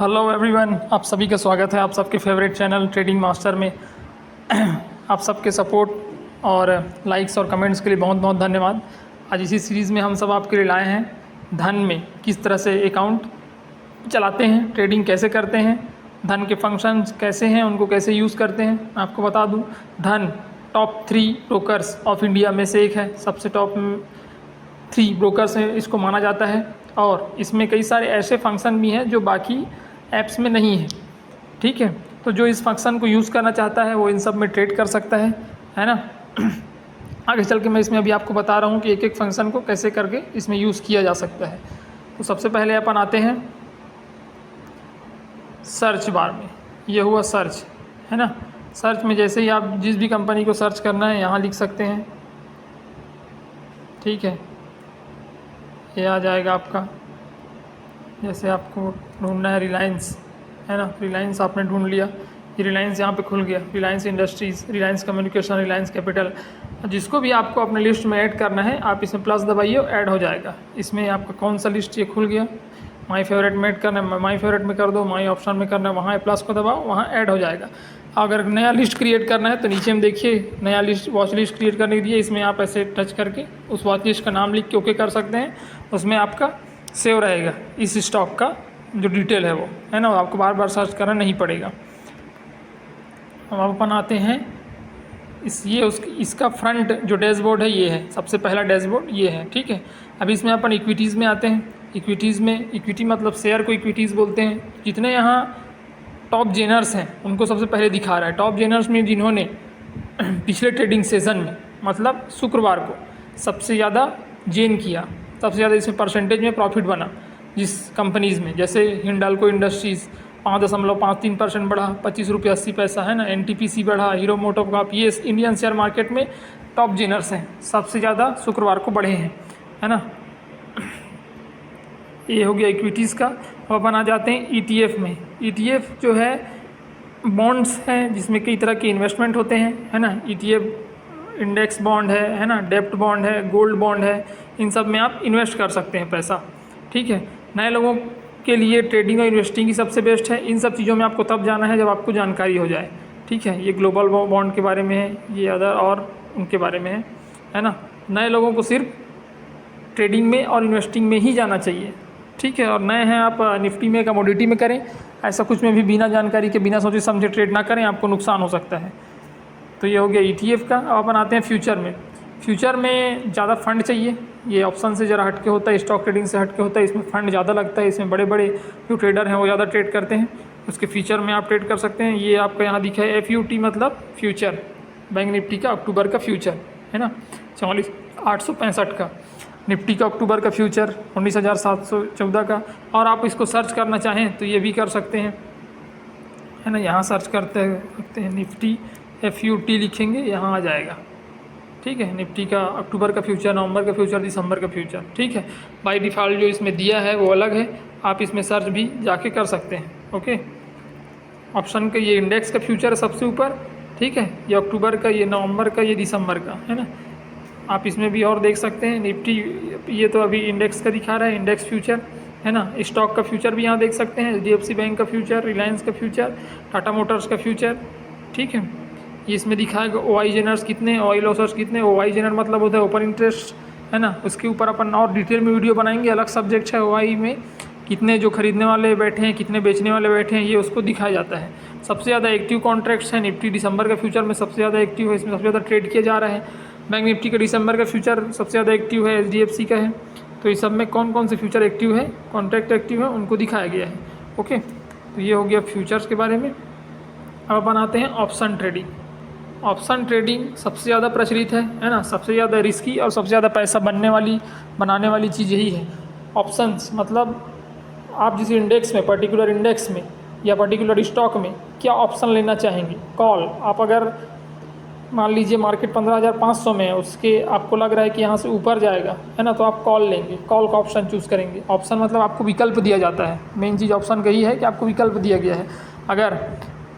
Hello everyone, आप सभी का स्वागत है आप सबके फेवरेट चैनल ट्रेडिंग मास्टर में। आप सबके सपोर्ट और लाइक्स और कमेंट्स के लिए बहुत बहुत धन्यवाद। आज इसी सीरीज़ में हम सब आपके लिए लाए हैं धन में किस तरह से अकाउंट चलाते हैं, ट्रेडिंग कैसे करते हैं, धन के फंक्शंस कैसे हैं, उनको कैसे यूज़ करते हैं। मैं आपको बता दूं, धन टॉप 3 ब्रोकर्स ऑफ इंडिया में से एक है, सबसे टॉप 3 ब्रोकर्स हैं इसको माना जाता है। और इसमें कई सारे ऐसे फंक्शन भी हैं जो बाकी ऐप्स में नहीं है। ठीक है, तो जो इस फंक्शन को यूज़ करना चाहता है वो इन सब में ट्रेड कर सकता है ना। आगे चल के मैं इसमें अभी आपको बता रहा हूँ कि एक एक फंक्शन को कैसे करके इसमें यूज़ किया जा सकता है। तो सबसे पहले अपन आते हैं सर्च बार में। ये हुआ सर्च, है ना। सर्च में जैसे ही आप जिस भी कंपनी को सर्च करना है यहाँ लिख सकते हैं। ठीक है, ये आ जाएगा आपका। जैसे आपको ढूंढना है रिलायंस, है ना, रिलायंस आपने ढूंढ लिया, ये रिलायंस यहाँ पे खुल गया, Reliance industries, Reliance communication, Reliance capital. जिसको भी आपको अपने लिस्ट में ऐड करना है आप इसमें प्लस दबाइए, ऐड हो जाएगा। इसमें आपका कौन सा लिस्ट ये खुल गया, माई फेवरेट में ऐड करना है, माई फेवरेट में कर दो, माई ऑप्शन में करना है, वहाँ प्लस को दबाओ, वहाँ ऐड हो जाएगा। अगर नया लिस्ट क्रिएट करना है तो नीचे में देखिए नया लिस्ट, वॉच लिस्ट क्रिएट करने के लिए इसमें आप ऐसे टच करके उस वॉच लिस्ट का नाम लिख के ओके कर सकते हैं। उसमें आपका सेव रहेगा इस स्टॉक का जो डिटेल है वो, है ना, आपको बार बार सर्च करना नहीं पड़ेगा। अब अपन आते हैं इसका फ्रंट जो डैशबोर्ड है ये है, सबसे पहला डैशबोर्ड ये है। ठीक है, अब इसमें अपन इक्विटीज़ में आते हैं। इक्विटीज़ में, इक्विटी मतलब शेयर को इक्विटीज़ बोलते हैं। जितने यहाँ टॉप जेनर्स हैं उनको सबसे पहले दिखा रहा है। टॉप जेनर्स में जिन्होंने पिछले ट्रेडिंग सेशन में मतलब शुक्रवार को सबसे ज़्यादा गेन किया, सबसे ज़्यादा इसमें परसेंटेज में प्रॉफिट बना जिस कंपनीज़ में, जैसे हिंडाल्को इंडस्ट्रीज़ 5.53% बढ़ा, 25 रुपये 80 पैसा, है ना। एनटीपीसी बढ़ा, हीरो मोटोकॉर्प, ये इंडियन शेयर मार्केट में टॉप जेनर्स हैं, सबसे ज़्यादा शुक्रवार को बढ़े हैं, है ना। ये हो गया इक्विटीज़ का। अब अपन आ जाते हैं ईटीएफ में। ईटीएफ जो है बॉन्ड्स हैं जिसमें कई तरह के इन्वेस्टमेंट होते हैं, है ना। ईटीएफ इंडेक्स बॉन्ड है ना, डेप्ट बॉन्ड है, गोल्ड बॉन्ड है, इन सब में आप इन्वेस्ट कर सकते हैं पैसा। ठीक है, नए लोगों के लिए ट्रेडिंग और इन्वेस्टिंग ही सबसे बेस्ट है। इन सब चीज़ों में आपको तब जाना है जब आपको जानकारी हो जाए। ठीक है, ये ग्लोबल बॉन्ड के बारे में है, ये अदर और उनके बारे में है ना। नए लोगों को सिर्फ ट्रेडिंग में और इन्वेस्टिंग में ही जाना चाहिए। ठीक है, और नए हैं आप निफ्टी में, कमोडिटी में करें, ऐसा कुछ में भी बिना जानकारी के, बिना सोचे समझे ट्रेड ना करें, आपको नुकसान हो सकता है। तो ये हो गया ईटीएफ का। अब अपन आते हैं फ्यूचर में। फ्यूचर में ज़्यादा फंड चाहिए, ये ऑप्शन से ज़रा हटके होता है, स्टॉक ट्रेडिंग से हटके होता है, इसमें फ़ंड ज़्यादा लगता है, इसमें बड़े बड़े जो ट्रेडर हैं वो ज़्यादा ट्रेड करते हैं, उसके फ्यूचर में आप ट्रेड कर सकते हैं। ये आपका यहाँ दिखा है FUT मतलब फ्यूचर, बैंक निफ्टी का अक्टूबर का फ्यूचर, है ना, 44,865 का। निफ्टी का अक्टूबर का फ्यूचर 19,714 का। और आप इसको सर्च करना चाहें तो ये भी कर सकते हैं, है ना। यहाँ सर्च करते हैं निफ्टी FUT लिखेंगे, यहाँ आ जाएगा। ठीक है, निफ्टी का अक्टूबर का फ्यूचर, नवंबर का फ्यूचर, दिसंबर का फ्यूचर। ठीक है, बाय डिफ़ॉल्ट जो इसमें दिया है वो अलग है, आप इसमें सर्च भी जाके कर सकते हैं। ओके, ऑप्शन का ये इंडेक्स का फ्यूचर है सबसे ऊपर। ठीक है, ये अक्टूबर का, ये नवंबर का, ये दिसंबर का, है ना। आप इसमें भी और देख सकते हैं निफ्टी, ये तो अभी इंडेक्स का दिखा रहा है, इंडेक्स फ्यूचर, है ना। स्टॉक का फ्यूचर भी यहाँ देख सकते हैं, HDFC बैंक का फ्यूचर, रिलायंस का फ्यूचर, टाटा मोटर्स का फ्यूचर। ठीक है, ये इसमें दिखाएगा OI जेनर्स कितने, OI लॉसर्स कितने। OI जेनर मतलब होता है ओपन इंटरेस्ट, है ना। उसके ऊपर अपन और डिटेल में वीडियो बनाएंगे, अलग सब्जेक्ट है। OI में कितने जो खरीदने वाले बैठे हैं, कितने बेचने वाले बैठे हैं, ये उसको दिखाया जाता है। सबसे ज़्यादा एक्टिव कॉन्ट्रैक्ट्स हैं निफ्टी दिसंबर का फ्यूचर में, सबसे ज़्यादा एक्टिव है, इसमें सबसे ज़्यादा ट्रेड किया जा रहा है। बैंक निफ्टी का दिसंबर का फ्यूचर सबसे ज़्यादा एक्टिव है, HDFC का है। तो इस सब में कौन कौन से फ्यूचर एक्टिव है, कॉन्ट्रैक्ट एक्टिव है, उनको दिखाया गया है। ओके, तो ये हो गया फ्यूचर्स के बारे में। अब अपन आते हैं ऑप्शन ट्रेडिंग। ऑप्शन ट्रेडिंग सबसे ज़्यादा प्रचलित है ना, सबसे ज़्यादा रिस्की और सबसे ज़्यादा पैसा बनाने वाली चीज़ यही है। ऑप्शंस मतलब आप जिस इंडेक्स में, पर्टिकुलर इंडेक्स में या पर्टिकुलर स्टॉक में क्या ऑप्शन लेना चाहेंगे। कॉल, आप अगर मान लीजिए मार्केट 15,500 में है, उसके आपको लग रहा है कि यहाँ से ऊपर जाएगा, है ना, तो आप कॉल लेंगे, कॉल का ऑप्शन चूज़ करेंगे। ऑप्शन मतलब आपको विकल्प दिया जाता है, मेन चीज़ ऑप्शन का ही है कि आपको विकल्प दिया गया है। अगर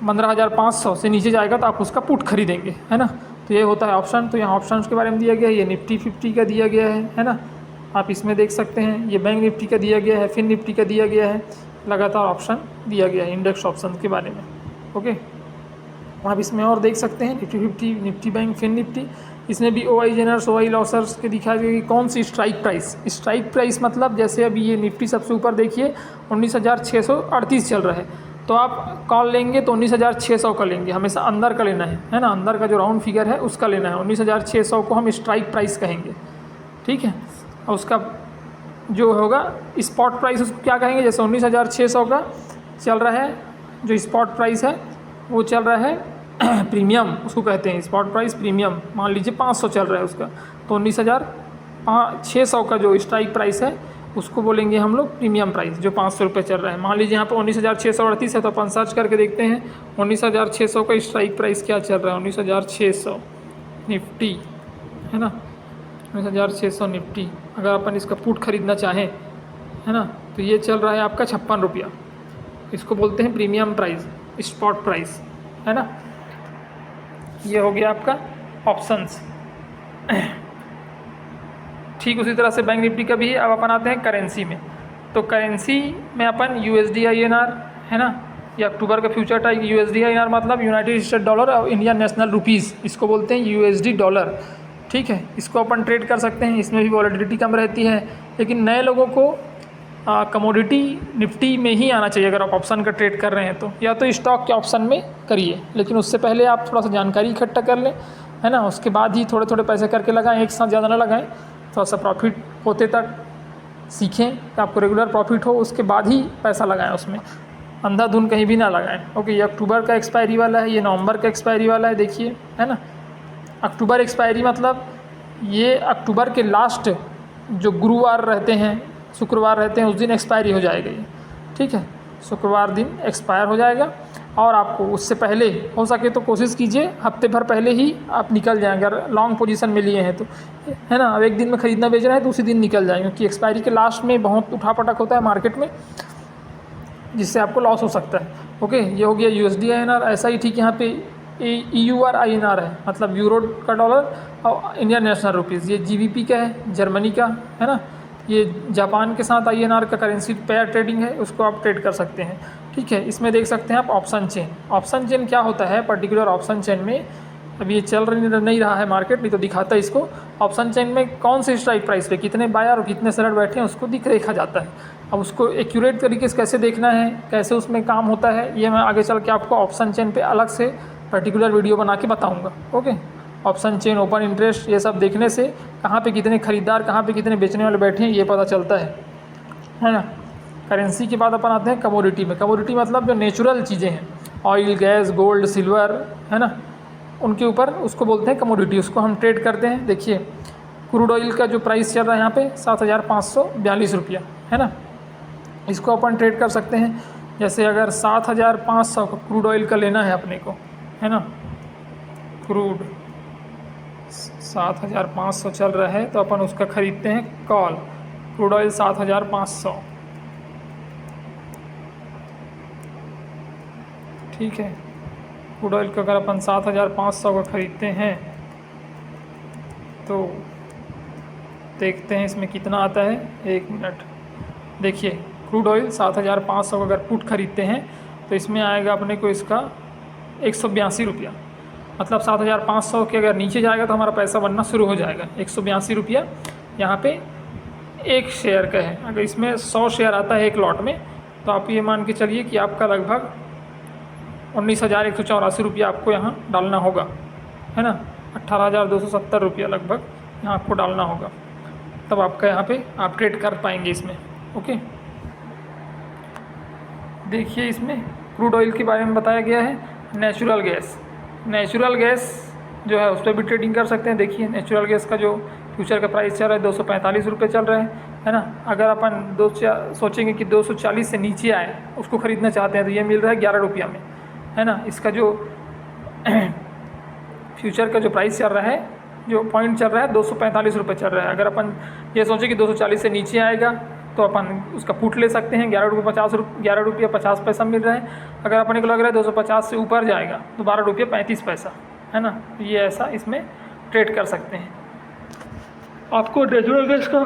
15,500 से नीचे जाएगा तो आप उसका पुट खरीदेंगे, है ना। तो ये होता है ऑप्शन। तो यहाँ ऑप्शन के बारे में दिया गया है, ये निफ्टी 50 का दिया गया है ना। आप इसमें देख सकते हैं, ये बैंक निफ्टी का दिया गया है, फिन निफ्टी का दिया गया है, लगातार ऑप्शन दिया गया है इंडेक्स ऑप्शन के बारे में। ओके, आप इसमें और देख सकते हैं Nifty 50, Nifty bank, fin Nifty, इसमें भी OI जेनर्स, OI लॉसर्स के दिखाया गया कि कौन सी स्ट्राइक प्राइस मतलब जैसे अभी ये निफ्टी सबसे ऊपर देखिए 19,638 चल रहा है, तो आप कॉल लेंगे तो 19,600 का लेंगे, हमेशा अंदर का लेना है ना, अंदर का जो राउंड फिगर है उसका लेना है। 19,600 को हम स्ट्राइक प्राइस कहेंगे, ठीक है। और उसका जो होगा स्पॉट प्राइस उसको क्या कहेंगे, जैसे 19,600 का चल रहा है जो स्पॉट प्राइस है वो चल रहा है प्रीमियम, उसको कहते हैं स्पॉट प्राइस प्रीमियम। मान लीजिए 500 चल रहा है उसका, तो 19,600 का जो स्ट्राइक प्राइस है उसको बोलेंगे हम लोग प्रीमियम प्राइस, जो 500 रुपये चल रहा है। मान लीजिए यहाँ पे 19,638 है, तो अपन सर्च करके देखते हैं 19,600 का स्ट्राइक प्राइस क्या चल रहा है। 19,600 निफ्टी है ना, 19,600 निफ्टी, अगर अपन इसका पुट खरीदना चाहें है ना, तो ये चल रहा है आपका 56 रुपया। इसको बोलते हैं प्रीमियम प्राइस, स्पॉट प्राइस है ना। ये हो गया आपका ऑप्शंस। ठीक उसी तरह से बैंक निफ्टी का भी है। अब अपन आते हैं करेंसी में, तो करेंसी में अपन USD INR है ना, ये अक्टूबर का फ्यूचर टाइप। USD INR मतलब यूनाइटेड स्टेट डॉलर और इंडियन नेशनल रुपीज़, इसको बोलते हैं USD डॉलर, ठीक है। इसको अपन ट्रेड कर सकते हैं, इसमें भी वॉलेटिलिटी कम रहती है। लेकिन नए लोगों को कमोडिटी निफ्टी में ही आना चाहिए अगर आप ऑप्शन का ट्रेड कर रहे हैं तो, या तो स्टॉक के ऑप्शन में करिए, लेकिन उससे पहले आप थोड़ा सा जानकारी इकट्ठा कर लें है ना, उसके बाद ही थोड़े थोड़े पैसे करके लगाएं, एक साथ ज़्यादा ना लगाएं, थोड़ा सा प्रॉफिट होते तक सीखें कि आपको रेगुलर प्रॉफिट हो, उसके बाद ही पैसा लगाएं उसमें, अंधाधुन कहीं भी ना लगाएं। ओके, ये अक्टूबर का एक्सपायरी वाला है, ये नवंबर का एक्सपायरी वाला है, देखिए है ना। अक्टूबर एक्सपायरी मतलब ये अक्टूबर के लास्ट जो गुरुवार रहते हैं, शुक्रवार रहते हैं, उस दिन एक्सपायरी हो जाएगा ये, ठीक है। शुक्रवार दिन एक्सपायर हो जाएगा, और आपको उससे पहले हो सके तो कोशिश कीजिए हफ्ते भर पहले ही आप निकल जाएँ, अगर लॉन्ग पोजीशन में लिए हैं तो है ना। अब एक दिन में ख़रीदना बेचना है तो उसी दिन निकल जाएंगे, क्योंकि एक्सपायरी के लास्ट में बहुत उठापटक होता है मार्केट में, जिससे आपको लॉस हो सकता है। ओके, ये हो गया USD INR। ऐसा ही ठीक यहाँ पे EUR INR है, मतलब यूरो का डॉलर, और इंडियन नेशनल रुपीज़, ये GBP का है, जर्मनी का है ना। ये जापान के साथ INR का करेंसी पेयर ट्रेडिंग है, उसको आप ट्रेड कर सकते हैं, ठीक है। इसमें देख सकते हैं आप ऑप्शन चेन। ऑप्शन चेन क्या होता है, पर्टिकुलर ऑप्शन चेन में अभी ये चल नहीं रहा है मार्केट, नहीं तो दिखाता है इसको। ऑप्शन चेन में कौन से स्ट्राइक प्राइस पे कितने बायर और कितने सेलर बैठे हैं उसको देखा जाता है। अब उसको एक्यूरेट तरीके से कैसे देखना है, कैसे उसमें काम होता है, ये मैं आगे चल के आपको ऑप्शन चेन पे अलग से पर्टिकुलर वीडियो बना के बताऊँगा। Okay, option chain, open interest, ये सब देखने से कहाँ पे कितने खरीदार, कहाँ पे कितने बेचने वाले बैठे हैं, ये पता चलता है ना। करेंसी के बाद अपन आते हैं कमोडिटी में। कमोडिटी मतलब जो नेचुरल चीज़ें हैं, ऑयल, गैस, गोल्ड, सिल्वर है ना, उनके ऊपर उसको बोलते हैं कमोडिटी, उसको हम ट्रेड करते हैं। देखिए क्रूड ऑयल का जो प्राइस चल रहा है यहाँ पे 7,542 रुपया है ना, इसको अपन ट्रेड कर सकते हैं। जैसे अगर 7,500 का क्रूड ऑयल का लेना है अपने को है ना, क्रूड 7,500 चल रहा है, तो अपन उसका ख़रीदते हैं कॉल, क्रूड ऑयल 7,500, ठीक है। क्रूड ऑयल का अगर अपन 7,500 का ख़रीदते हैं तो देखते हैं इसमें कितना आता है, 1 मिनट। देखिए क्रूड ऑयल 7,500 का अगर पुट ख़रीदते हैं तो इसमें आएगा अपने को इसका 182 रुपया, मतलब 7,500 के अगर नीचे जाएगा तो हमारा पैसा बनना शुरू हो जाएगा। 182 रुपया यहाँ पे एक शेयर का है। अगर इसमें 100 शेयर आता है एक लॉट में, तो आप ये मान के चलिए कि आपका लगभग 19,184 रुपया आपको यहाँ डालना होगा है ना, 18,270 रुपया लगभग यहाँ आपको डालना होगा, तब आपका यहाँ पे आप ट्रेड कर पाएंगे इसमें। ओके, देखिए इसमें क्रूड ऑयल के बारे में बताया गया है। नेचुरल गैस जो है उस पर भी ट्रेडिंग कर सकते हैं। देखिए नेचुरल गैस का जो फ्यूचर का प्राइस चल रहा है 245 रुपये चल रहा है ना। अगर अपन सोचेंगे कि 240 से नीचे आए, उसको ख़रीदना चाहते हैं, तो ये मिल रहा है 11 रुपया में है ना। इसका जो फ्यूचर का जो प्राइस चल रहा है, जो पॉइंट चल रहा है 245 रुपये चल रहा है। अगर अपन ये सोचें कि 240 से नीचे आएगा तो अपन उसका पुट ले सकते हैं, 11 रुपये 50 पैसा मिल रहा है। अगर अपने को लग रहा है 250 से ऊपर जाएगा तो 12 रुपये 35 पैसा है ना। ये ऐसा इसमें ट्रेड कर सकते हैं। आपको नेचुरल गैस का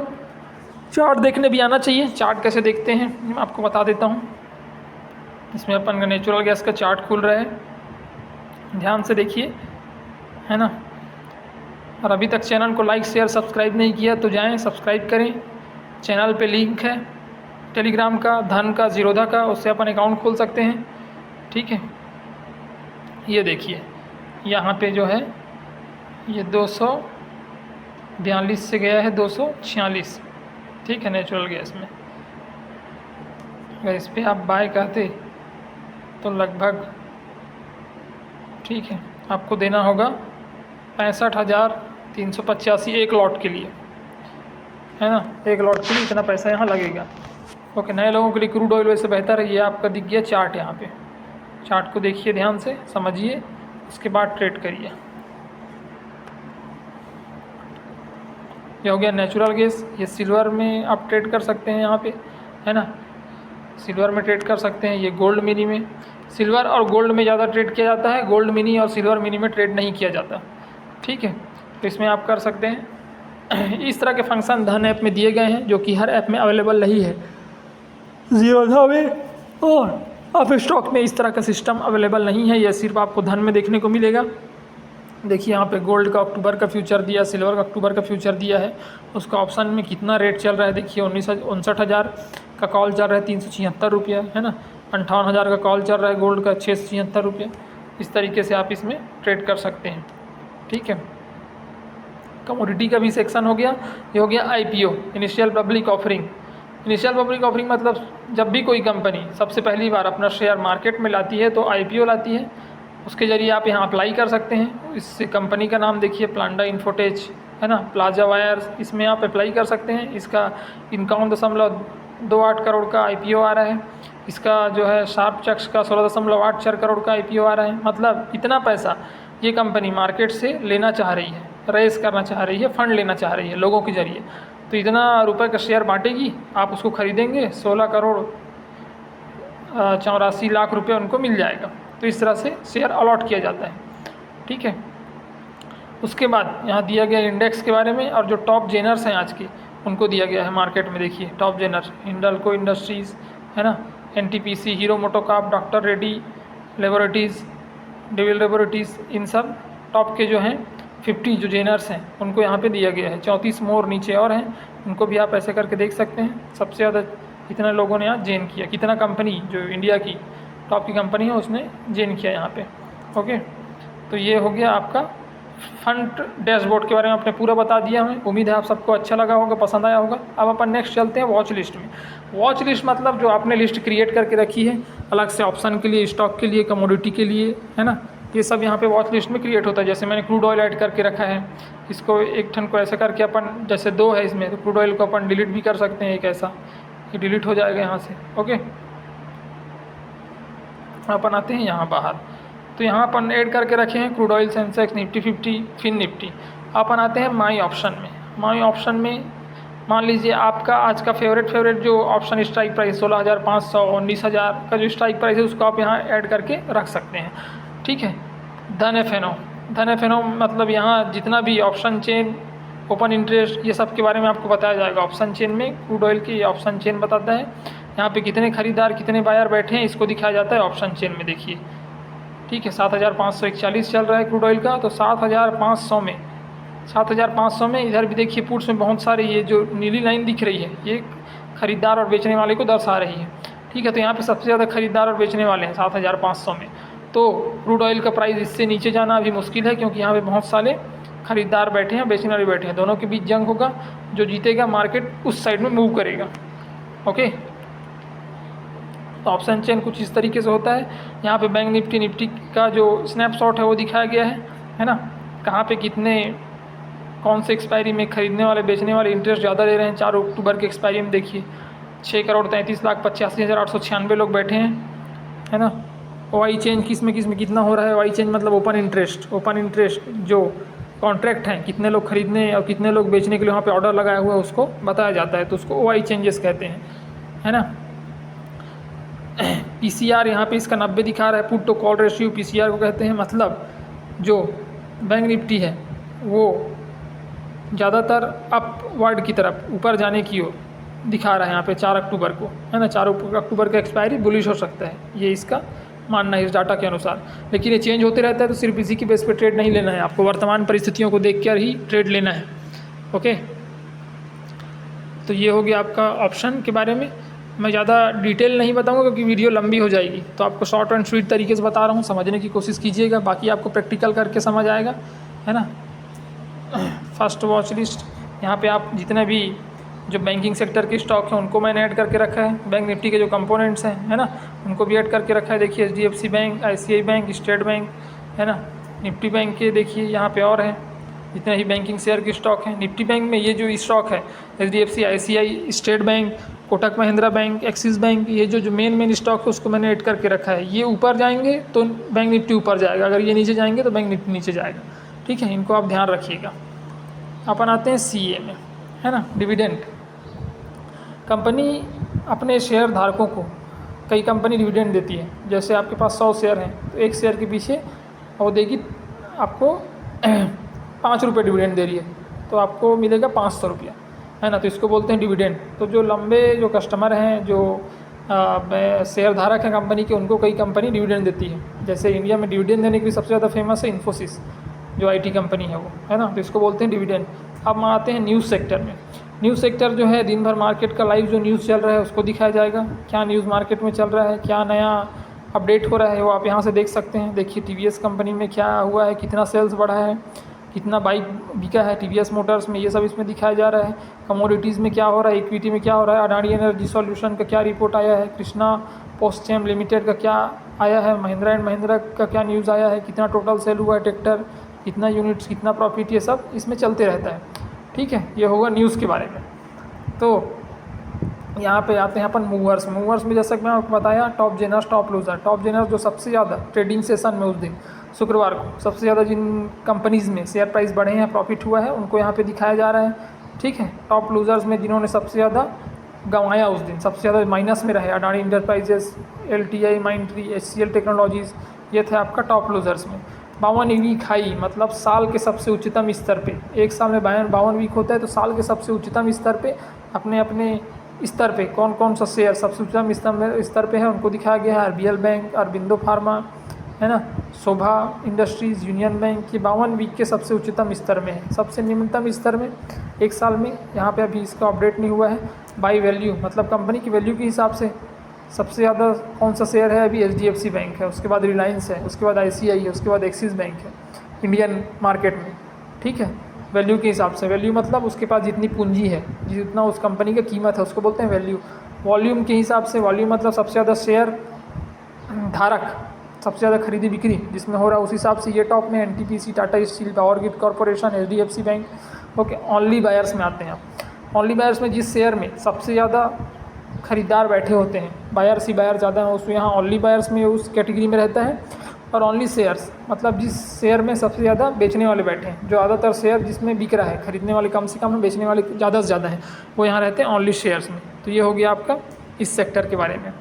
चार्ट देखने भी आना चाहिए। चार्ट कैसे देखते हैं मैं आपको बता देता हूँ। इसमें अपन का नेचुरल गैस का चार्ट खुल रहा है, ध्यान से देखिए, है ना। और अभी तक चैनल को लाइक शेयर सब्सक्राइब नहीं किया तो जाएं सब्सक्राइब करें। चैनल पे लिंक है टेलीग्राम का, धन का, जीरोधा का, उससे अपन अकाउंट खोल सकते हैं, ठीक है। ये देखिए यहाँ पे जो है ये 242 से गया है 246, ठीक है, नेचुरल गैस में। अगर इस पर आप बाय करते तो लगभग, ठीक है, आपको देना होगा 65,385 एक लॉट के लिए, है ना। एक लॉट के लिए इतना पैसा यहाँ लगेगा। ओके, नए लोगों के लिए क्रूड ऑयल वैसे बेहतर है। ये आपका दिख गया चार्ट, यहाँ पे चार्ट को देखिए, ध्यान से समझिए, उसके बाद ट्रेड करिए। ये हो गया नेचुरल गैस। ये सिल्वर में आप ट्रेड कर सकते हैं यहाँ पे, है ना, सिल्वर में ट्रेड कर सकते हैं। ये गोल्ड मिनी में, सिल्वर और गोल्ड में ज़्यादा ट्रेड किया जाता है, गोल्ड मिनी और सिल्वर मिनी में ट्रेड नहीं किया जाता, ठीक है। तो इसमें आप कर सकते हैं। इस तरह के फंक्शन धन ऐप में दिए गए हैं, जो कि हर ऐप में अवेलेबल नहीं है। जीरोधा में और आप स्टॉक में इस तरह का सिस्टम अवेलेबल नहीं है, यह सिर्फ आपको धन में देखने को मिलेगा। देखिए यहाँ पे गोल्ड का अक्टूबर का फ्यूचर दिया, सिल्वर का अक्टूबर का फ्यूचर दिया है, उसका ऑप्शन में कितना रेट चल रहा है देखिए। 59,000 का कॉल चल रहा है 376 रुपया, है ना। 58,000 का कॉल चल रहा है गोल्ड का 676 रुपया। इस तरीके से आप इसमें ट्रेड कर सकते हैं, ठीक है। कमोडिटी का भी सेक्शन हो गया। ये हो गया IPO, initial public offering. Initial public offering मतलब जब भी कोई कंपनी सबसे पहली बार अपना शेयर मार्केट में लाती है तो IPO लाती है, उसके ज़रिए आप यहाँ अप्लाई कर सकते हैं। इस कंपनी का नाम देखिए, प्लांडा इन्फोटेच, है ना, प्लाजा वायर्स, इसमें आप अप्लाई कर सकते हैं। इसका 51.28 करोड़ का IPO आ रहा है। इसका जो है शार्प चक्स का 16.84 करोड़ का IPO आ रहा है। मतलब इतना पैसा ये कंपनी मार्केट से लेना चाह रही है, रेस करना चाह रही है, फंड लेना चाह रही है लोगों के ज़रिए। तो इतना रुपए का शेयर बांटेगी, आप उसको खरीदेंगे, 16 करोड़ 84 लाख रुपये उनको मिल जाएगा। तो इस तरह से शेयर अलॉट किया जाता है, ठीक है। उसके बाद यहाँ दिया गया इंडेक्स के बारे में, और जो टॉप जेनर्स हैं आज के उनको दिया गया है मार्केट में। देखिए टॉप जेनर, हिंडाल्को इंडस्ट्रीज़, है ना, NTPC, Hero MotoCorp, doctor Reddy laboratories, डेविल लेबोरेटरीज़, इन सब टॉप के जो हैं 50 जो जेनर्स हैं उनको यहाँ पे दिया गया है। 34 मोर नीचे और हैं, उनको भी आप ऐसे करके देख सकते हैं। सबसे ज़्यादा कितना लोगों ने यहाँ जेन किया, कितना कंपनी जो इंडिया की टॉप की कंपनी है उसने जेन किया यहाँ पे। ओके, तो ये हो गया आपका फंड डैशबोर्ड के बारे में आपने पूरा बता दिया हमें। उम्मीद है आप सबको अच्छा लगा होगा, पसंद आया होगा। अब अपन नेक्स्ट चलते हैं वॉच लिस्ट में। वॉच लिस्ट मतलब जो आपने लिस्ट क्रिएट करके रखी है अलग से, ऑप्शन के लिए, स्टॉक के लिए, कमोडिटी के लिए, है ना, ये सब यहाँ पे वॉच लिस्ट में क्रिएट होता है। जैसे मैंने क्रूड ऑयल ऐड करके रखा है, इसको एक ठन को ऐसा करके अपन, जैसे 2 है इसमें, तो क्रूड ऑयल को अपन डिलीट भी कर सकते हैं। एक ऐसा ये डिलीट हो जाएगा यहाँ से। ओके, अपन आते हैं यहाँ बाहर, तो यहाँ अपन ऐड करके रखे हैं क्रूड ऑयल, सेंसेक्स, निफ्टी 50, फिन निफ्टी। अपन आते हैं माई ऑप्शन में। माई ऑप्शन में मान लीजिए आपका आज का फेवरेट जो ऑप्शन स्ट्राइक प्राइस 16,500, 19,000 का जो स्ट्राइक प्राइस है उसको आप यहाँ ऐड करके रख सकते हैं, ठीक है। धन FNO मतलब यहाँ जितना भी ऑप्शन चेन, ओपन इंटरेस्ट, ये सब के बारे में आपको बताया जाएगा। ऑप्शन चेन में क्रूड ऑयल की ऑप्शन चेन बताता है, यहाँ पे कितने खरीदार कितने बायर बैठे हैं इसको दिखाया जाता है ऑप्शन चेन में। देखिए, ठीक है, 7,541 चल रहा है क्रूड ऑयल का, तो 7,500 में इधर भी देखिए पुट्स में बहुत सारे, ये जो नीली लाइन दिख रही है ये खरीदार और बेचने वाले को दर्शा रही है, ठीक है। तो यहाँ पे सबसे ज़्यादा खरीदार और बेचने वाले हैं 7,500 में। तो क्रूड ऑयल का प्राइस इससे नीचे जाना अभी मुश्किल है, क्योंकि यहाँ पे बहुत सारे खरीदार बैठे हैं, बेचने वाले बैठे हैं, दोनों के बीच जंग होगा। जो जीतेगा मार्केट उस साइड में मूव करेगा। ओके, तो ऑप्शन चेन कुछ इस तरीके से होता है। यहाँ पे बैंक निफ्टी का जो स्नैपशॉट है वो दिखाया गया है ना, कहाँ पे कितने, कौन से एक्सपायरी में खरीदने वाले बेचने वाले इंटरेस्ट ज़्यादा ले रहे हैं। 4 अक्टूबर के एक्सपायरी में देखिए 6,33,85,896 लोग बैठे हैं, है ना। OI चेंज किस में कितना हो रहा है। OI चेंज मतलब ओपन इंटरेस्ट जो कॉन्ट्रैक्ट हैं, कितने लोग खरीदने और कितने लोग बेचने के लिए वहाँ पे ऑर्डर लगाया हुआ है उसको बताया जाता है, तो उसको OI चेंजेस कहते हैं, है ना। PCR यहाँ पे इसका 90 दिखा रहा है, put to call ratio PCR को कहते हैं। मतलब जो बैंक निफ्टी है वो ज़्यादातर अपवर्ड की तरफ, ऊपर जाने की ओर दिखा रहा है यहाँ पे 4 अक्टूबर को, है ना, 4 अक्टूबर का एक्सपायरी बुलिश हो सकता है, ये इसका मानना है इस डाटा के अनुसार। लेकिन ये चेंज होते रहता है, तो सिर्फ इसी की बेस पे ट्रेड नहीं लेना है, आपको वर्तमान परिस्थितियों को देख कर ही ट्रेड लेना है। ओके, तो ये हो गया आपका ऑप्शन के बारे में। मैं ज़्यादा डिटेल नहीं बताऊंगा क्योंकि वीडियो लंबी हो जाएगी, तो आपको शॉर्ट एंड स्वीट तरीके से बता रहा हूँ, समझने की कोशिश कीजिएगा, बाकी आपको प्रैक्टिकल करके समझ आएगा, है ना। फर्स्ट वॉच लिस्ट, यहाँ पे आप जितने भी जो बैंकिंग सेक्टर के स्टॉक हैं उनको मैंने ऐड करके रखा है, बैंक निफ्टी के जो कंपोनेंट्स हैं, है ना, उनको भी ऐड करके रखा है। देखिए HDFC bank, ICICI bank, state bank, है ना, निफ्टी बैंक के देखिए यहाँ पे और हैं जितने ही बैंकिंग शेयर के स्टॉक हैं। निफ्टी बैंक में ये जो स्टॉक है HDFC, ICICI, state bank, Kotak Mahindra bank, axis bank, ये जो मेन स्टॉक है उसको मैंने ऐड करके रखा है। ये ऊपर जाएंगे तो बैंक निफ्टी ऊपर जाएगा, अगर ये नीचे जाएंगे तो बैंक निफ्टी नीचे जाएगा, ठीक है, इनको आप ध्यान रखिएगा। अपन आते हैं CA में, है ना, डिविडेंड। कंपनी अपने शेयर धारकों को, कई कंपनी डिविडेंड देती है, जैसे आपके पास 100 शेयर हैं तो एक शेयर के पीछे वो देगी आपको 5 रुपये डिविडेंड दे रही है, तो आपको मिलेगा 500 रुपया, है ना, तो इसको बोलते हैं डिविडेंड। तो जो लंबे जो कस्टमर हैं, जो शेयर धारक हैं कंपनी के, उनको कई कंपनी डिविडेंड देती है। जैसे इंडिया में डिविडेंड देने के लिए सबसे ज़्यादा फेमस है इन्फोसिस, जो IT कंपनी है वो, है ना, तो इसको बोलते हैं डिविडेंड। अब हम आते हैं न्यूज़ सेक्टर में। न्यूज़ सेक्टर जो है दिन भर मार्केट का लाइव जो न्यूज़ चल रहा है उसको दिखाया जाएगा, क्या न्यूज़ मार्केट में चल रहा है, क्या नया अपडेट हो रहा है, वो आप यहाँ से देख सकते हैं। देखिए TVS कंपनी में क्या हुआ है, कितना सेल्स बढ़ा है, कितना बाइक बिका है TVS मोटर्स में, ये सब इसमें दिखाया जा रहा है। कमोडिटीज़ में क्या हो रहा है, इक्विटी में क्या हो रहा है, अडानी एनर्जी सॉल्यूशन का क्या रिपोर्ट आया है, कृष्णा पोस्टचेम लिमिटेड का क्या आया है, महिंद्रा एंड महिंद्रा का क्या न्यूज़ आया है, कितना टोटल सेल हुआ है ट्रैक्टर, कितना यूनिट्स, कितना प्रॉफिट, ये सब इसमें चलते रहता है, ठीक है। ये होगा न्यूज़ के बारे में। तो यहाँ पे आते हैं अपन मूवर्स। मूवर्स में जैसा कि मैं आपको बताया, top gainers, top loser. Top gainers जो सबसे ज़्यादा ट्रेडिंग सेशन में उस दिन शुक्रवार को सबसे ज़्यादा जिन कंपनीज़ में शेयर प्राइस बढ़े हैं, प्रॉफिट हुआ है, उनको यहाँ पे दिखाया जा रहा है, ठीक है। टॉप लूजर्स में जिन्होंने सबसे ज़्यादा गंवाया उस दिन, सबसे ज़्यादा माइनस में रहे, Adani enterprises, LTI, माइंट्री, HCL technologies, ये थे आपका टॉप लूजर्स में। 52 वीक हाई मतलब साल के सबसे उच्चतम स्तर पे, एक साल में 52 वीक होता है, तो साल के सबसे उच्चतम स्तर पे अपने अपने स्तर पे कौन कौन सा शेयर सबसे उच्चतम स्तर पे है उनको दिखाया गया है। RBL बैंक, अरबिंदो फार्मा, है ना, शोभा इंडस्ट्रीज़, यूनियन बैंक, ये 52 वीक के सबसे उच्चतम स्तर में है। सबसे निम्नतम स्तर में एक साल में, यहाँ पे अभी इसका अपडेट नहीं हुआ है, बाई वैल्यू मतलब कंपनी की वैल्यू के हिसाब से सबसे ज़्यादा कौन सा शेयर है, अभी HDFC बैंक है, उसके बाद रिलायंस है, उसके बाद ICI है, उसके बाद एक्सिस बैंक है इंडियन मार्केट में, ठीक है। वैल्यू के हिसाब से, वैल्यू मतलब उसके पास जितनी पूंजी है, जितना उस कंपनी की कीमत है, उसको बोलते हैं वैल्यू। वॉल्यूम के हिसाब से, वॉल्यूम मतलब सबसे ज़्यादा शेयर धारक, सबसे ज़्यादा खरीदी बिक्री जिसमें हो रहा है, उस हिसाब से ये टॉप में NTPC, Tata steel, power grid corporation, HDFC bank, okay. Only buyers में आते हैं आप। ओनली बायर्स में जिस शेयर में सबसे ज़्यादा खरीदार बैठे होते हैं, बायर्स ही बायर ज़्यादा हैं, उसमें यहाँ ओनली बायर्स में उस कैटेगरी में रहता है। और ओनली शेयर्स मतलब जिस शेयर में सबसे ज़्यादा बेचने वाले बैठे हैं, जो ज़्यादातर शेयर जिसमें बिक रहा है, खरीदने वाले कम से कम है, बेचने वाले ज़्यादा से ज़्यादा हैं, वो यहाँ रहते हैं ओनली शेयर्स में। तो ये हो गया आपका इस सेक्टर के बारे में।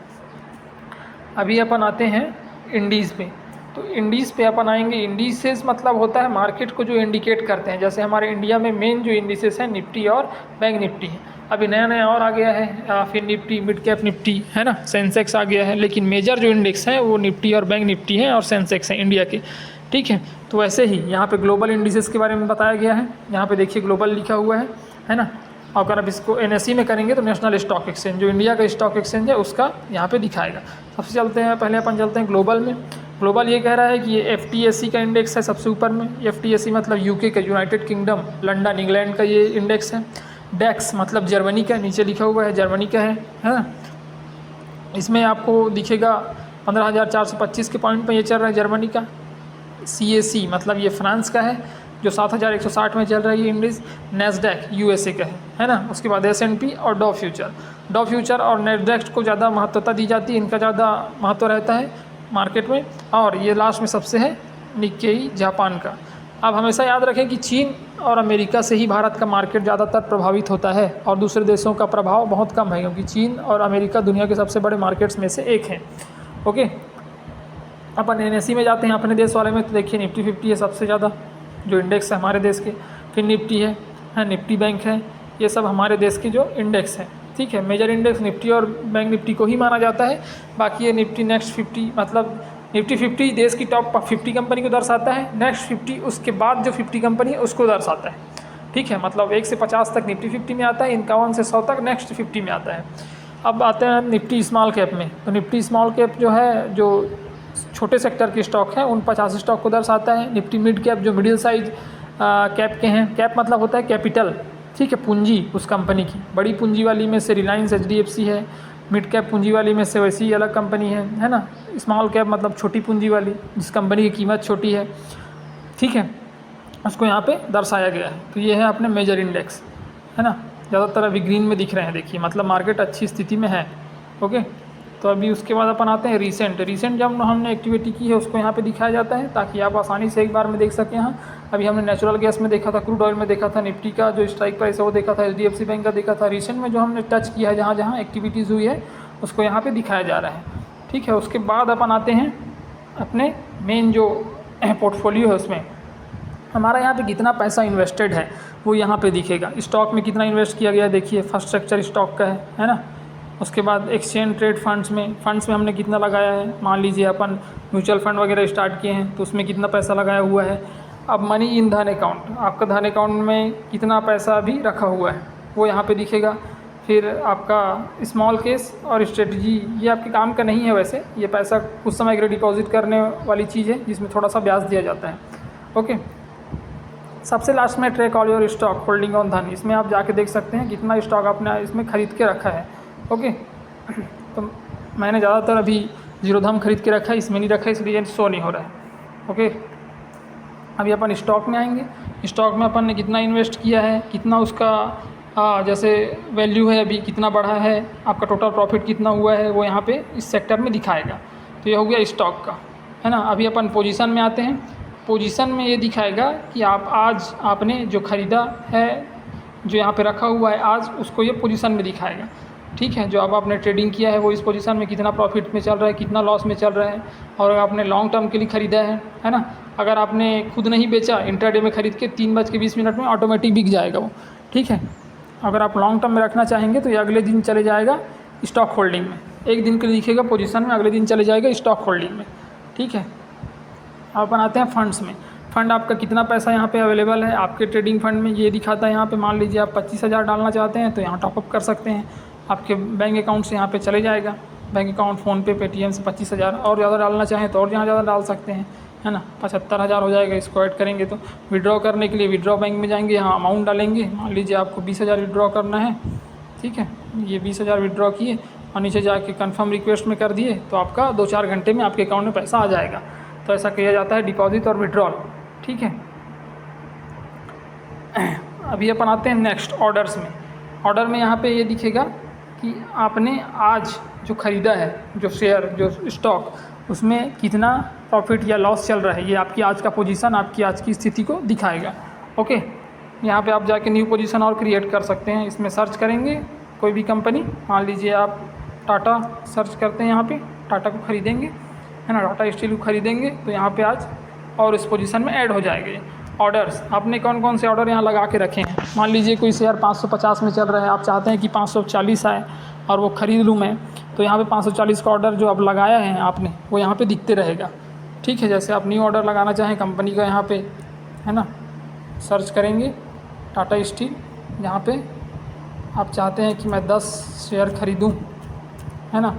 अभी अपन आते हैं इंडीज़ पे। तो इंडीज़ पे अपन आएंगे। इंडीसेस मतलब होता है मार्केट को जो इंडिकेट करते हैं, जैसे हमारे इंडिया में मेन जो इंडिसेस हैं निफ्टी और बैंक निफ्टी है। अभी नया नया और आ गया है, फिर निफ्टी, मिड कैप निफ्टी, है ना, सेंसेक्स आ गया है, लेकिन मेजर जो इंडेक्स हैं वो निफ्टी और बैंक निफ्टी हैं और सेंसेक्स हैं इंडिया के, ठीक है। तो वैसे ही यहाँ पे ग्लोबल इंडिसेस के बारे में बताया गया है, यहाँ पे देखिए ग्लोबल लिखा हुआ है ना। और अगर अब इसको NSE में करेंगे तो नेशनल स्टॉक एक्सचेंज, जो इंडिया का स्टॉक एक्सचेंज है, उसका यहाँ पे दिखाएगा। सबसे चलते हैं, पहले अपन चलते हैं ग्लोबल में। ग्लोबल ये कह रहा है कि ये FTSE का इंडेक्स है सबसे ऊपर में। FTSE मतलब UK का, यूनाइटेड किंगडम, लंदन, इंग्लैंड का ये इंडेक्स है। डेक्स मतलब जर्मनी का, नीचे लिखा हुआ है जर्मनी का है ना। इसमें आपको दिखेगा 15,425 के पॉइंट पे ये चल रहा है जर्मनी का। CAC मतलब ये फ्रांस का है, जो 7,160 में चल रही है इंडेक्स। नैस्डैक USA का है ना। उसके बाद S&P और डॉ फ्यूचर और नैस्डैक को ज़्यादा महत्वता दी जाती है, इनका ज़्यादा महत्व रहता है मार्केट में। और ये लास्ट में सबसे है निक्केई जापान का। अब हमेशा याद रखें कि चीन और अमेरिका से ही भारत का मार्केट ज़्यादातर प्रभावित होता है और दूसरे देशों का प्रभाव बहुत कम है, क्योंकि चीन और अमेरिका दुनिया के सबसे बड़े मार्केट्स में से एक हैं, ओके। अपन NSE में जाते हैं अपने देश वाले में, तो देखिए निफ्टी 50 है सबसे ज़्यादा जो इंडेक्स है हमारे देश के। फिर निफ्टी है, निफ्टी बैंक है, ये सब हमारे देश के जो इंडेक्स हैं, ठीक है। मेजर इंडेक्स निफ्टी और बैंक निफ्टी को ही माना जाता है। बाकी ये निफ्टी नेक्स्ट 50 मतलब निफ्टी 50 देश की टॉप 50 कंपनी को दर्शाता है, नेक्स्ट 50 उसके बाद जो 50 कंपनी है उसको दर्शाता है, ठीक है। मतलब 1 से 50 तक निफ्टी 50 में आता है, 51 से 100 तक नेक्स्ट 50 में आता है। अब आते हैं निफ्टी स्मॉल कैप में। तो निफ्टी स्मॉल कैप जो है, जो छोटे सेक्टर के स्टॉक हैं उन 50 स्टॉक को दर्शाता है। निफ्टी मिड कैप जो मिडिल साइज कैप के हैं, कैप मतलब होता है कैपिटल, ठीक है, पूंजी उस कंपनी की। बड़ी पूंजी वाली में से रिलायंस HDFC है, मिड कैप पूंजी वाली में से वैसी ही अलग कंपनी है ना। स्मॉल कैप मतलब छोटी पूंजी वाली, जिस कंपनी की कीमत छोटी है, ठीक है, उसको यहाँ पे दर्शाया गया है। तो ये है अपने मेजर इंडेक्स, है ना। ज़्यादातर अभी ग्रीन में दिख रहे हैं, देखिए मतलब मार्केट अच्छी स्थिति में है। ओके, तो अभी उसके बाद अपन आते हैं रिसेंट जब हमने एक्टिविटी की है उसको यहाँ पे दिखाया जाता है, ताकि आप आसानी से एक बार में देख सकें। यहाँ अभी हमने नेचुरल गैस में देखा था, क्रूड ऑयल में देखा था, निफ्टी का जो स्ट्राइक प्राइस है वो देखा था, HDFC बैंक का देखा था। रिसेंट में जो हमने टच किया है, जहाँ जहाँ एक्टिविटीज़ हुई है उसको यहाँ पर दिखाया जा रहा है, ठीक है। उसके बाद अपन आते हैं अपने मेन जो पोर्टफोलियो है उसमें हमारा यहाँ पे कितना पैसा इन्वेस्टेड है वो यहाँ पे दिखेगा। स्टॉक में कितना इन्वेस्ट किया गया देखिए, फर्स्ट स्ट्रक्चर स्टॉक का है ना। उसके बाद एक्सचेंज ट्रेड फंड्स में हमने कितना लगाया है। मान लीजिए अपन म्यूचुअल फंड वगैरह स्टार्ट किए हैं तो उसमें कितना पैसा लगाया हुआ है। अब मनी इन धन अकाउंट, आपका धन अकाउंट में कितना पैसा अभी रखा हुआ है वो यहाँ पे दिखेगा। फिर आपका स्मॉल केस और स्ट्रेटजी, ये आपके काम का नहीं है वैसे, ये पैसा कुछ समय के लिए डिपॉजिट करने वाली चीज़ है जिसमें थोड़ा सा ब्याज दिया जाता है। ओके, सबसे लास्ट में track all your stock holding on धन, इसमें आप जाके देख सकते हैं कितना स्टॉक आपने इसमें ख़रीद के रखा है। ओके, तो मैंने ज़्यादातर अभी जीरो धम खरीद के रखा है, इसमें नहीं रखा है इसलिए शो नहीं हो रहा है। ओके, अभी अपन स्टॉक में आएंगे। स्टॉक में अपन ने कितना इन्वेस्ट किया है, कितना उसका जैसे वैल्यू है अभी कितना बढ़ा है, आपका टोटल प्रॉफिट कितना हुआ है वो यहाँ पे इस सेक्टर में दिखाएगा। तो ये हो गया स्टॉक का, है ना। अभी अपन पोजीशन में आते हैं। पोजीशन में ये दिखाएगा कि आज आपने जो ख़रीदा है, जो यहाँ पे रखा हुआ है आज, उसको ये पोजीशन में दिखाएगा, ठीक है। जो अब आपने ट्रेडिंग किया है वो इस पोजीशन में कितना प्रॉफिट में चल रहा है, कितना लॉस में चल रहा है, और अगर आपने लॉन्ग टर्म के लिए ख़रीदा है ना। अगर आपने खुद नहीं बेचा, इंट्राडे में ख़रीद के 3:20 में ऑटोमेटिक बिक जाएगा वो, ठीक है। अगर आप लॉन्ग टर्म में रखना चाहेंगे तो ये अगले दिन चले जाएगा स्टॉक होल्डिंग में, एक दिन के लिए दिखेगा पोजीशन में, अगले दिन चले जाएगा स्टॉक होल्डिंग में, ठीक है। अब अपन आते हैं फंड्स में। फ़ंड आपका कितना पैसा यहाँ पे अवेलेबल है आपके ट्रेडिंग फंड में, ये दिखाता है यहाँ पे। मान लीजिए आप 25,000 डालना चाहते हैं तो यहाँ टॉपअप कर सकते हैं, आपके बैंक अकाउंट से यहाँ पे चले जाएगा। बैंक अकाउंट फ़ोनपे पेटीएम से 25,000, और ज़्यादा डालना चाहें तो और यहाँ ज़्यादा डाल सकते हैं, है ना। 75,000 हो जाएगा। इसको ऐड करेंगे तो विड्रॉ करने के लिए विड्रॉ बैंक में जाएंगे, यहाँ अमाउंट डालेंगे। मान लीजिए आपको 20,000 विड्रॉ करना है, ठीक है। ये 20,000 विड्रॉ किए और नीचे जाके कन्फर्म रिक्वेस्ट में कर दिए तो आपका 2-4 घंटे में आपके अकाउंट में पैसा आ जाएगा। तो ऐसा किया जाता है डिपॉजिट और विड्रॉल, ठीक है। अभी अपन आते हैं नेक्स्ट ऑर्डर्स में। ऑर्डर में यहाँ पे ये दिखेगा कि आपने आज जो ख़रीदा है, जो शेयर, जो स्टॉक, उसमें कितना प्रॉफिट या लॉस चल रहा है। ये आपकी आज का पोजीशन, आपकी आज की स्थिति को दिखाएगा। ओके, यहाँ पे आप जाके न्यू पोजीशन और क्रिएट कर सकते हैं। इसमें सर्च करेंगे कोई भी कंपनी, मान लीजिए आप टाटा सर्च करते हैं, यहाँ पे टाटा को ख़रीदेंगे, है ना, टाटा स्टील को ख़रीदेंगे तो यहाँ पे आज और इस पोजीशन में ऐड हो जाएंगे। ऑर्डर्स आपने कौन कौन से ऑर्डर यहाँ लगा के रखे हैं। मान लीजिए कोई शेयर 550 में चल रहा है, आप चाहते हैं कि 540 आए और वो ख़रीद लूँ मैं, तो यहाँ पे 540 का ऑर्डर जो आप लगाया है आपने वो यहाँ पे दिखते रहेगा, ठीक है। जैसे आप न्यू ऑर्डर लगाना चाहें कंपनी का, यहाँ पे है ना, सर्च करेंगे टाटा स्टील, यहाँ पे आप चाहते हैं कि मैं 10 शेयर ख़रीदूँ, है ना,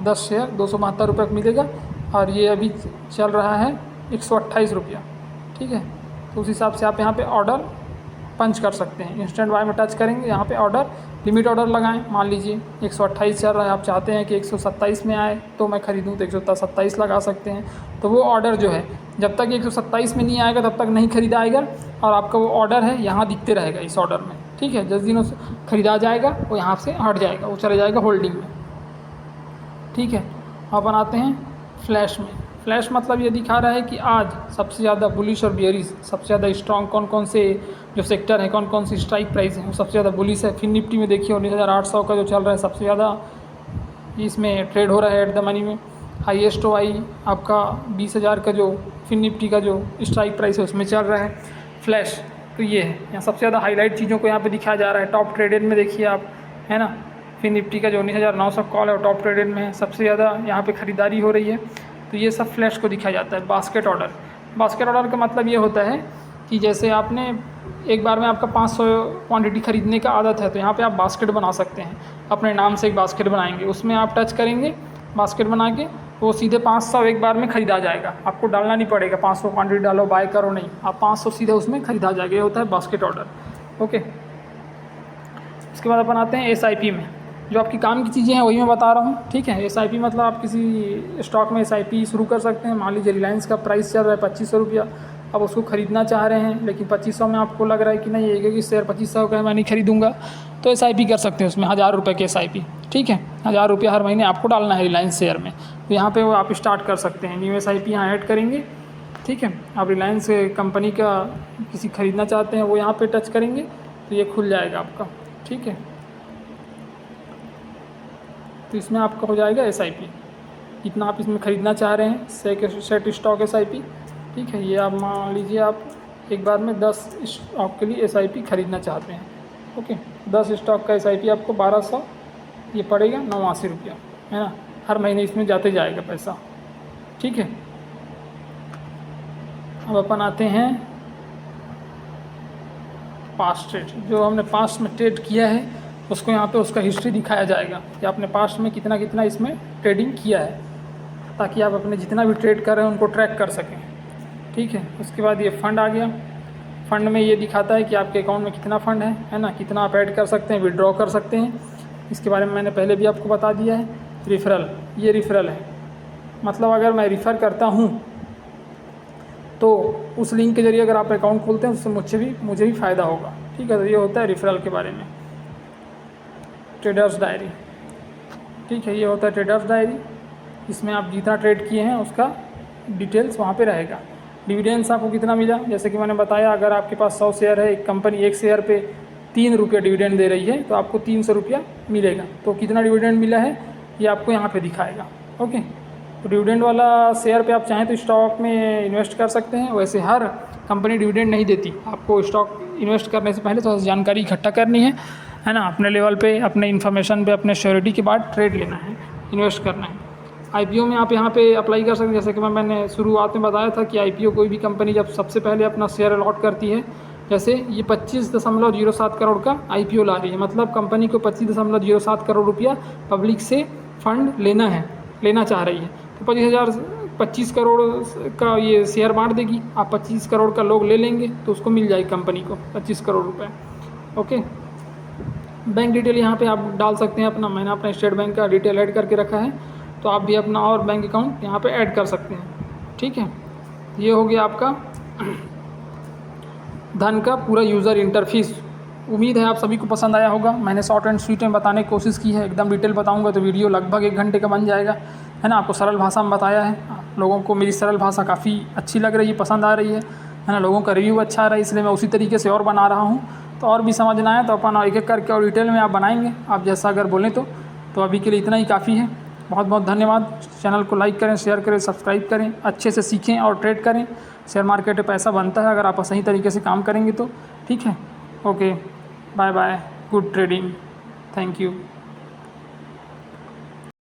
10 शेयर 272 रुपये का मिलेगा और ये अभी चल रहा है 128 रुपया, ठीक है। तो उस हिसाब से आप यहाँ पे ऑर्डर पंच कर सकते हैं। इंस्टेंट बाय में टच करेंगे, यहाँ पे ऑर्डर लिमिट ऑर्डर लगाएं। मान लीजिए 128 चल रहा है, आप चाहते हैं कि 127 में आए तो मैं ख़रीदूँ तो 127 लगा सकते हैं। तो वो ऑर्डर जो है जब तक 127 में नहीं आएगा तब तक नहीं खरीदाएगा और आपका वो ऑर्डर है यहाँ दिखते रहेगा इस ऑर्डर में, ठीक है। जिस दिन उसे ख़रीदा जाएगा वो यहाँ से हट जाएगा, वो चले जाएगा होल्डिंग में, ठीक है। अब बनाते हैं फ्लैश में। फ्लैश मतलब ये दिखा रहा है कि आज सबसे ज़्यादा बुलिश और बियरिश, सबसे ज़्यादा स्ट्रॉन्ग कौन कौन से जो सेक्टर है, कौन कौन सी स्ट्राइक प्राइस है वो सबसे ज़्यादा बुलिश है। फिर निफ्टी में देखिए 19,800 का जो चल रहा है सबसे ज़्यादा इसमें ट्रेड हो रहा है एट द मनी में। हाईएस्ट वाई आपका 20,000 का जो फिर निफ्टी का जो स्ट्राइक प्राइस है उसमें चल रहा है फ्लैश। तो ये है यहाँ सबसे ज़्यादा हाईलाइट चीज़ों को यहाँ पे दिखाया जा रहा है। टॉप ट्रेडेड में देखिए आप, है ना, फिर निफ्टी का जो 19,900 कॉल है वो टॉप ट्रेडेड में है, सबसे ज़्यादा यहाँ पे ख़रीदारी हो रही है। तो ये सब फ्लैश को दिखाया जाता है। बास्केट ऑर्डर का मतलब ये होता है कि जैसे आपने एक बार में आपका 500 क्वांटिटी ख़रीदने का आदत है, तो यहाँ पे आप बास्केट बना सकते हैं। अपने नाम से एक बास्केट बनाएंगे, उसमें आप टच करेंगे बास्केट बना के, तो सीधे 500 एक बार में ख़रीदा जाएगा। आपको डालना नहीं पड़ेगा 500 क्वांटिटी डालो बाय करो, नहीं, आप 500 सीधे उसमें ख़रीदा जाएगा। ये होता है बास्केट ऑर्डर। ओके, इसके बाद अपन आते हैं SIP में। जो आपकी काम की चीज़ें हैं वही मैं बता रहा हूँ, ठीक है। SIP मतलब आप किसी स्टॉक में SIP शुरू कर सकते हैं। मान लीजिए रिलायंस का प्राइस चल रहा है 2500 रुपया, अब उसको ख़रीदना चाह रहे हैं, लेकिन 2500 में आपको लग रहा है कि नहीं एक शेयर 2500 का मैं नहीं खरीदूँगा, तो SIP कर सकते हैं। उसमें 1000 रुपये के SIP, ठीक है, 1000 रुपया हर महीने आपको डालना है रिलायंस शेयर में। तो यहाँ पे वो आप स्टार्ट कर सकते हैं, न्यू SIP यहाँ ऐड करेंगे, ठीक है। आप रिलायंस कंपनी का किसी ख़रीदना चाहते हैं वो यहाँ पे टच करेंगे तो ये खुल जाएगा आपका, ठीक है। तो इसमें आपका हो जाएगा SIP, इतना आप इसमें ख़रीदना चाह रहे हैं, सेट स्टॉक SIP, ठीक है। ये आप मान लीजिए आप एक बार में 10 स्टॉक के लिए SIP ख़रीदना चाहते हैं, ओके। 10 स्टॉक का SIP आपको 1200 ये पड़ेगा 89 रुपया, है ना। हर महीने इसमें जाते जाएगा पैसा, ठीक है। अब अपन आते हैं पास्ट ट्रेड। जो हमने पास्ट में ट्रेड किया है उसको यहाँ पे उसका हिस्ट्री दिखाया जाएगा कि आपने पास्ट में कितना कितना इसमें ट्रेडिंग किया है, ताकि आप अपने जितना भी ट्रेड कर रहे हैं उनको ट्रैक कर सकें, ठीक है। उसके बाद ये फ़ंड आ गया। फ़ंड में ये दिखाता है कि आपके अकाउंट में कितना फ़ंड है ना, कितना आप ऐड कर सकते हैं, विड्रॉ कर सकते हैं। इसके बारे में मैंने पहले भी आपको बता दिया है। रिफ़रल, ये रिफ़रल है, मतलब अगर मैं रिफ़र करता हूँ तो उस लिंक के ज़रिए अगर आप अकाउंट खोलते हैं उससे मुझे भी फ़ायदा होगा, ठीक है। तो ये होता है रिफ़रल के बारे में। ट्रेडर्स डायरी, ठीक है, ये होता है ट्रेडर्स डायरी। इसमें आप जितना ट्रेड किए हैं उसका डिटेल्स वहाँ पे रहेगा। डिविडेंड्स आपको कितना मिला, जैसे कि मैंने बताया, अगर आपके पास 100 शेयर है, एक कंपनी एक शेयर पे 3 रुपये डिविडेंड दे रही है, तो आपको 300 रुपया मिलेगा। तो कितना डिविडेंड मिला है ये आपको यहाँ पे दिखाएगा, ओके। तो डिविडेंड वाला शेयर पे आप चाहें तो स्टॉक में इन्वेस्ट कर सकते हैं। वैसे हर कंपनी डिविडेंड नहीं देती, आपको स्टॉक इन्वेस्ट करने से पहले थोड़ा सा जानकारी इकट्ठा करनी है ना, अपने लेवल पे, अपने इन्फॉर्मेशन पे, अपने श्योरिटी के बाद ट्रेड लेना है, इन्वेस्ट करना है। IPO में आप यहाँ पे अप्लाई कर सकते हैं। जैसे कि मैंने शुरुआत में बताया था कि IPO कोई भी कंपनी जब सबसे पहले अपना शेयर अलॉट करती है, जैसे ये 25.07 करोड़ का IPO ला रही है, मतलब कंपनी को 25.07 करोड़ रुपया पब्लिक से फंड लेना चाह रही है। तो 25 करोड़ का ये शेयर बांट देगी, आप 25 करोड़ का लोग ले लेंगे तो उसको मिल जाएगी कंपनी को 25 करोड़ रुपए, ओके। बैंक डिटेल यहाँ पे आप डाल सकते हैं अपना, मैंने अपना स्टेट बैंक का डिटेल ऐड करके रखा है, तो आप भी अपना और बैंक अकाउंट यहाँ पे ऐड कर सकते हैं, ठीक है। ये हो गया आपका धन का पूरा यूज़र इंटरफेस। उम्मीद है आप सभी को पसंद आया होगा। मैंने शॉर्ट एंड स्वीट में बताने की कोशिश की है, एकदम डिटेल बताऊंगा तो वीडियो लगभग 1 घंटे का बन जाएगा, है ना। आपको सरल भाषा में बताया है, लोगों को मेरी सरल भाषा काफ़ी अच्छी लग रही है, पसंद आ रही है ना। लोगों का रिव्यू अच्छा आ रहा है, इसलिए मैं उसी तरीके से और बना रहा हूँ। तो और भी समझना है तो अपन एक एक करके और डिटेल में आप बनाएंगे, आप जैसा अगर बोलें तो अभी के लिए इतना ही काफ़ी है। बहुत बहुत धन्यवाद। चैनल को लाइक करें, शेयर करें, सब्सक्राइब करें, अच्छे से सीखें और ट्रेड करें। शेयर मार्केट में पैसा बनता है अगर आप सही तरीके से काम करेंगे तो, ठीक है। Okay, bye bye, good trading, thank you.